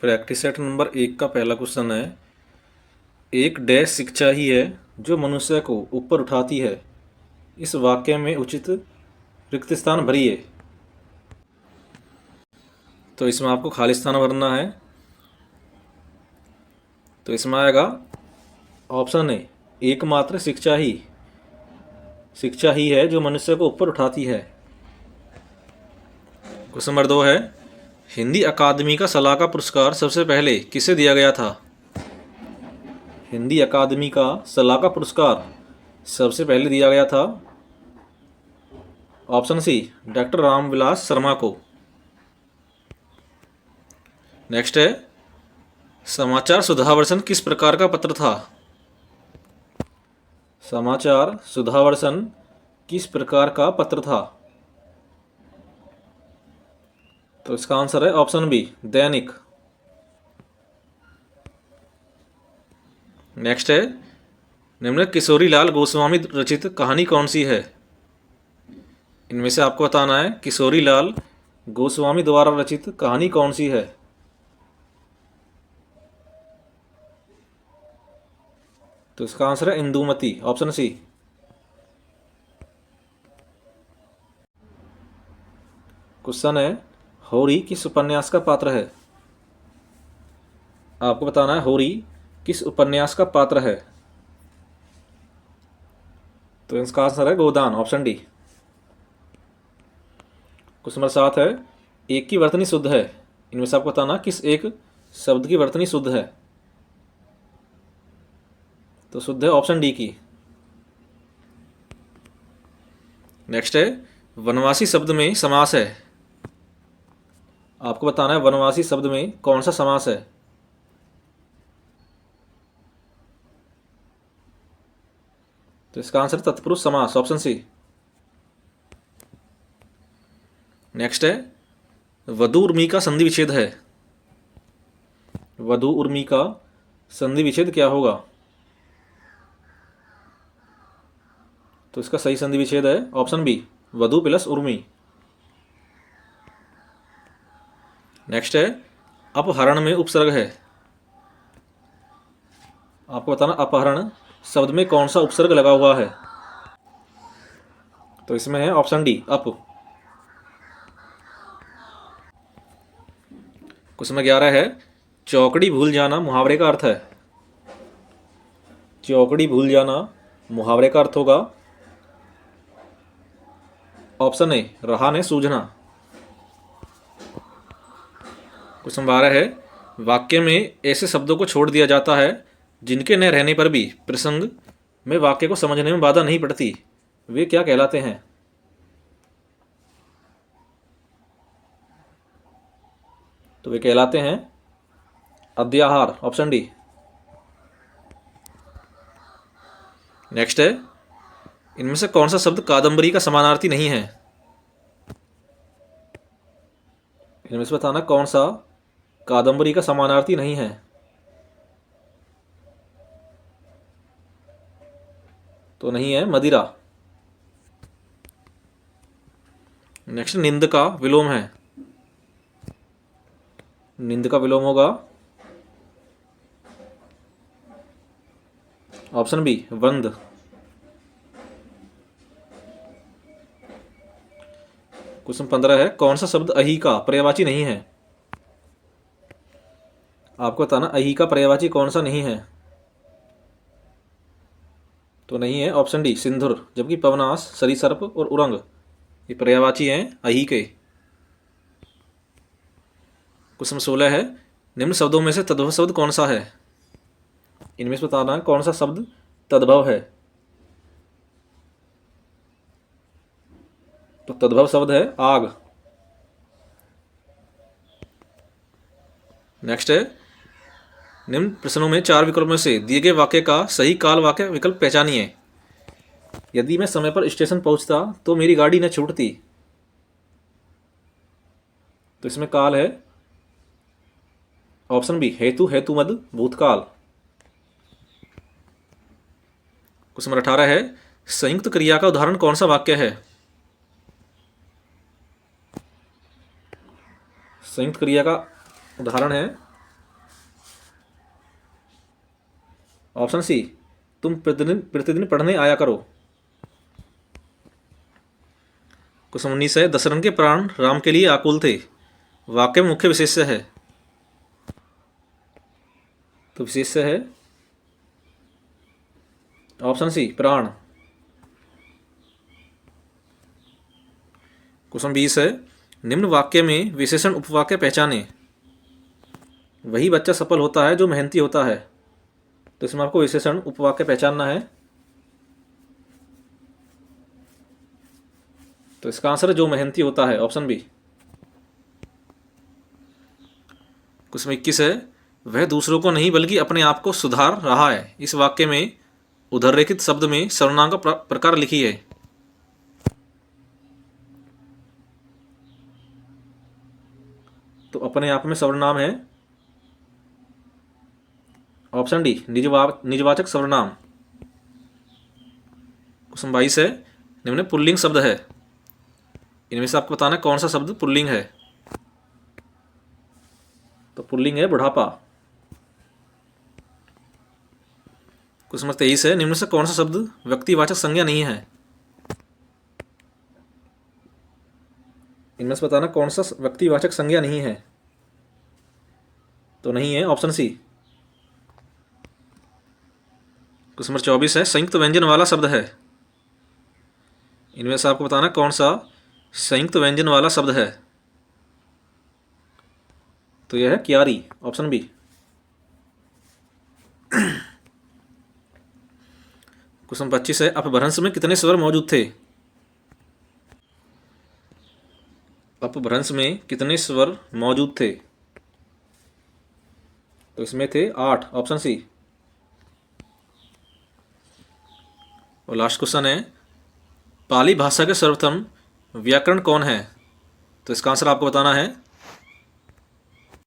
Practice set number 1 का पहला question है, एक डैश शिक्षा ही है जो मनुष्य को ऊपर उठाती है। इस वाक्य में उचित रिक्त स्थान भरिए। तो इसमें आपको खाली स्थान भरना है। तो इसमें आएगा ऑप्शन ए, एकमात्र शिक्षा ही है जो मनुष्य को ऊपर उठाती है। क्वेश्चन नंबर 2 है, हिंदी अकादमी का सलाहकार पुरस्कार सबसे पहले किसे दिया गया था? हिंदी अकादमी का सलाहकार पुरस्कार सबसे पहले दिया गया था option C, doctor Ramvilas Sharma को। नेक्स्ट है, समाचार सुधावर्षन किस प्रकार का पत्र था? समाचार सुधावर्षन किस प्रकार का पत्र था? तो इसका आंसर है ऑप्शन बी, दैनिक। नेक्स्ट है, निम्न किशोरी लाल गोस्वामी रचित कहानी कौन सी है? इनमें से आपको बताना है किशोरी लाल गोस्वामी द्वारा रचित कहानी कौन सी है। तो इसका आंसर है इंदुमती, ऑप्शन सी। क्वेश्चन है, होरी किस उपन्यास का पात्र है? आपको बताना है होरी किस उपन्यास का पात्र है। तो इसका आंसर है गोदान, ऑप्शन डी। क्वेश्चन नंबर 7 है, एक की वर्तनी शुद्ध है। इनमें से आपको बताना किस एक शब्द की वर्तनी शुद्ध है। तो शुद्ध है ऑप्शन डी की। नेक्स्ट है, वनवासी शब्द में समास है। आपको बताना है वनवासी शब्द में कौन सा समास है। तो इसका आंसर तत्पुरुष समास, ऑप्शन सी। नेक्स्ट है, वधु उर्मी का संधि विच्छेद है। वधु उर्मी का संधि विच्छेद क्या होगा? तो इसका सही संधि विच्छेद है ऑप्शन बी, वधु प्लस उर्मी। नेक्स्ट है, अपहरण में उपसर्ग है। आपको बताना अपहरण शब्द में कौन सा उपसर्ग लगा हुआ है। तो इसमें है option D, up. Question number 11 है, चौकड़ी भूल जाना मुहावरे का अर्थ है। चौकड़ी भूल जाना मुहावरे का अर्थ होगा ऑप्शन ए, रहा ने सूझना। क्वेश्चन नंबर 12 है, वाक्य में ऐसे शब्दों को छोड़ दिया जाता है जिनके न रहने पर भी प्रसंग में वाक्य को समझने में बाधा नहीं पड़ती। वे क्या कहलाते हैं? तो वे कहलाते हैं अध्याहार, ऑप्शन डी। नेक्स्ट है, इनमें से कौन सा शब्द कादंबरी का समानार्थी नहीं है? इनमें से बताना कौन सा कादंबरी का समानार्थी नहीं है। तो नहीं है मदिरा। नेक्स्ट, निंद का विलोम है। निंद का विलोम होगा ऑप्शन बी, वंद। क्वेश्चन 15 है, कौन सा शब्द अही का पर्यायवाची नहीं है? आपको बताना अही का पर्यायवाची कौन सा नहीं है। तो नहीं है ऑप्शन डी, सिंधुर। जबकि पवनास, सरीसर्प और उरंग ये पर्यायवाची हैं अही के। क्वेश्चन 16 है, निम्न शब्दों में से तद्भव शब्द कौन सा है? इनमें से बताना है कौन सा शब्द तद्भव है। तो तद्भव शब्द है आग। नेक्स्ट है, निम्न प्रश्नों में 4 विकल्पों में से दिए गए वाक्य का सही काल वाक्य विकल्प पहचानिए। यदि मैं समय पर स्टेशन पहुंचता तो मेरी गाड़ी न छूटती। तो इसमें काल है ऑप्शन बी, हेतु हेतुमद भूतकाल। क्वेश्चन नंबर 18 है, संयुक्त क्रिया का उदाहरण कौन सा वाक्य है? संयुक्त क्रिया का उदाहरण है ऑप्शन सी, तुम प्रतिदिन प्रतिदिन पढ़ने आया करो। क्वेश्चन 19 है, दशरथ के प्राण राम के लिए आकुल थे, वाक्य में मुख्य विशेष्य है। तो विशेष्य है ऑप्शन सी, प्राण। क्वेश्चन 20 है, निम्न वाक्य में विशेषण उपवाक्य पहचाने। वही बच्चा सफल होता है जो मेहनती होता है। तो इसमें आपको विशेषण उपवाक्य पहचानना है। तो इसका आंसर है जो मेहनती होता है, ऑप्शन बी। क्वेश्चन 21 है, वह दूसरों को नहीं बल्कि अपने आप को सुधार रहा है। इस वाक्य में उद्धरेखित शब्द में सर्वनाम का प्रकार लिखिए। तो अपने आप में सर्वनाम है ऑप्शन डी, निजवाचक सर्वनाम। क्वेश्चन 22 है, निम्न पुल्लिंग शब्द है, इनमें से आपको बताना कौन सा शब्द पुल्लिंग है। तो पुल्लिंग है बुढ़ापा। क्वेश्चन नंबर 23 है, निम्न से कौन सा शब्द व्यक्तिवाचक संज्ञा नहीं है। इनमें से बताना कौन सा व्यक्तिवाचक संज्ञा नहीं है। तो नहीं है ऑप्शन सी। क्वेश्चन नंबर 24 है, संयुक्त व्यंजन वाला शब्द है, इनमें से आपको बताना कौन सा संयुक्त व्यंजन वाला शब्द है। तो यह है क्यारी, ऑप्शन बी। क्वेश्चन 25 है, अपभ्रंश में कितने स्वर मौजूद थे। अपभ्रंश में कितने स्वर मौजूद थे। तो इसमें थे 8, ऑप्शन सी। और लास्ट क्वेश्चन है, पाली भाषा के सर्वप्रथम व्याकरण कौन है। तो इसका आंसर आपको बताना है